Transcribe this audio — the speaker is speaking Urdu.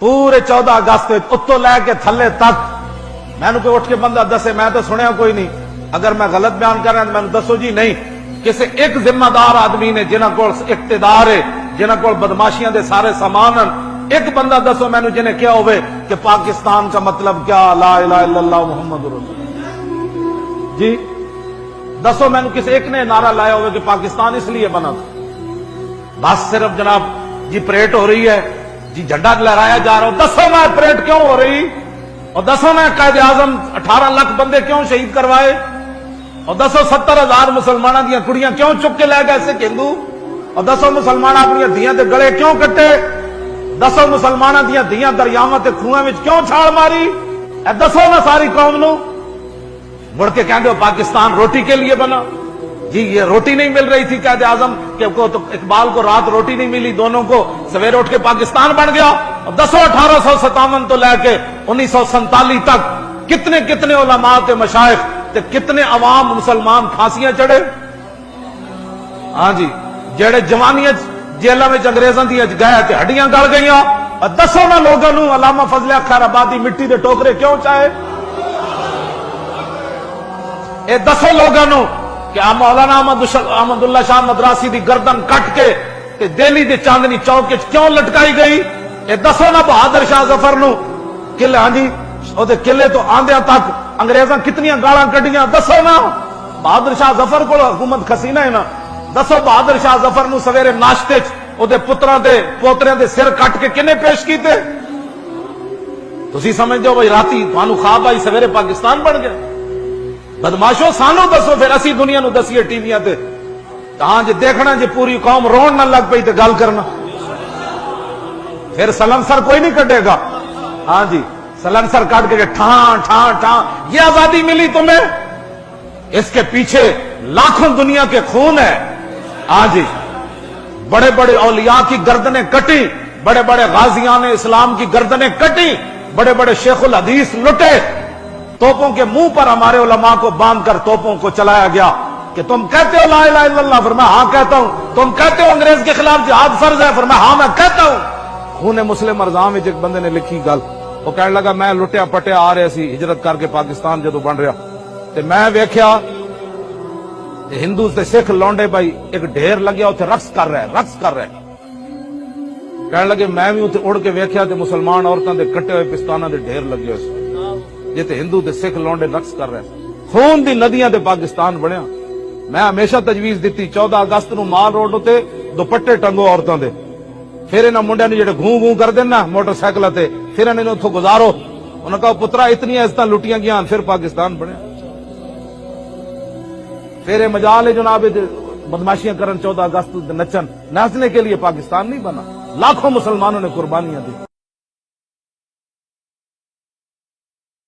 پورے 14 اگست اتو لے کے تھلے تک مینو کوئی اٹھ کے بندہ دسے، میں تو سنیا کوئی نہیں، اگر میں غلط بیان کر رہا ہوں میں دسو جی نہیں، کسی ایک ذمہ دار آدمی نے جنہاں کو اقتدار ہے، جنہاں کو بدماشیاں دے سارے سامان، ایک بندہ دسو مینو جنہیں کیا ہوئے کہ پاکستان کا مطلب کیا، لا الہ الا اللہ محمد رسول اللہ، جی دسو مینو کسی ایک نے نعرہ لایا ہوئے کہ پاکستان اس لیے بنا تھا؟ بس صرف جناب جی پریڈ ہو رہی ہے، جی جھنڈا لہرایا جا رہا ہو، دسو میں پریڈ کیوں ہو رہی، اور دسو میں قائد اعظم 18 لاکھ بندے کیوں شہید کروائے، اور دسو 70,000 مسلمانوں دیا کڑیاں کیوں چک کے لے گئے سکھ ہندو، اور دسو مسلمان اپنی دھیاں دے گلے کیوں کٹے، دسو مسلمانوں دیا دھیاں دریاواں تے کھوئیں وچ کیوں چھال ماری، اے دسو نہ ساری قوم نو، مڑ کے کہندے ہو پاکستان روٹی کے لیے بنا، جی یہ روٹی نہیں مل رہی تھی قائد اعظم کہ تو اقبال کو رات روٹی نہیں ملی، دونوں کو سویرے اٹھ کے پاکستان بن گیا، اور دسو 1857 تو لے کے 1947 تک کتنے کتنے علماء تے مشائخ تے کتنے عوام مسلمان پھانسیاں چڑھے، ہاں جی جڑے جوانیاں جیلوں میں انگریزاں دی گئے تے ہڈیاں گل گئیاں، اور دسو نہ لوگوں نو علامہ فضل خیر آبادی مٹی دے ٹوکرے کیوں چاہے، اے دسو لوگوں نو کہ مولانا احمد اللہ شاہ مدراسی دی گردن کٹ کے تے دہلی دے چاندنی چوک کیوں لٹکائی گئی، اے دسو نہ بہادر شاہ ظفر نو قلعے، ہاں جی او دے قلعے تو آندیاں تک انگریزاں کتنیاں گالاں کڈیاں، دسو نا بہادر شاہ ظفر کو حکومت کھسینہ ہے نا، دسو بہادر شاہ ظفر نو سویرے ناشتے او دے پتراں دے پوتریاں دے سر کٹ کے کنے پیش کیتے، تسی سمجھدے ہو بھائی راتی تانوں خواب آئی سویرے پاکستان بن گیا، بدماشو سانو دسو پھر اسی دنیا نو دسیے ٹی ویاں تے، ہاں جی دیکھنا جی پوری قوم رون نہ لگ پئی تے گل کرنا، پھر سلنسر کوئی نہیں کٹے گا، ہاں جی سلنسر کٹ کے ٹھان ٹھان ٹھان، یہ آزادی ملی تمہیں، اس کے پیچھے لاکھوں دنیا کے خون ہے، ہاں جی بڑے بڑے اولیاء کی گردنیں کٹی، بڑے بڑے غازیان اسلام کی گردنیں کٹی، بڑے بڑے شیخ الحدیث لٹے، توپوں کے منہ پر ہمارے علماء کو باندھ کر توپوں کو چلایا گیا کہ تم کہتے ہو لا الہ الا اللہ، فرمایا ہاں کہتا ہوں، تم کہتے ہو انگریز کے خلاف جہاد فرض ہے، فرمایا ہاں میں کہتا ہوں۔ خون مسلم ارزاں میں ایک بندے نے لکھی گل، وہ کہنے لگا میں لٹیا پٹیا آ رہے سی ہجرت کر کے پاکستان جدو بن رہا تے میں ویکھیا ہندو تے سکھ لونڈے بھائی ایک ڈھیر لگیا اتنے رقص کر رہے، کہنے لگے میں بھی اتنے اڑ کے ویکھیا تے مسلمان عورتوں دے کٹے ہوئے پستانہ دے ڈھیر لگے ہوئے جی تے ہندو تے سکھ لونڈے رقص کر رہے، خون دی ندیاں تے پاکستان بنیا۔ میں ہمیشہ تجویز دیتی 14 اگست نو مال روڈ تے دوپٹے ٹنگو عورتوں دے، پھر انہاں منڈیاں نے جڑے گھوں گھوں کر دینا موٹر سائیکل تے، پھر انہاں نے اتھوں گزارو، انہاں کہا پترا اتنی عزتاں لٹیاں گیاں پھر پاکستان بنیا، پھر مجال ہے جناب بدماشیاں کرن 14 اگست نچن، ناچنے کے لیے پاکستان نہیں بنا، لاکھوں مسلمانوں نے قربانیاں دی۔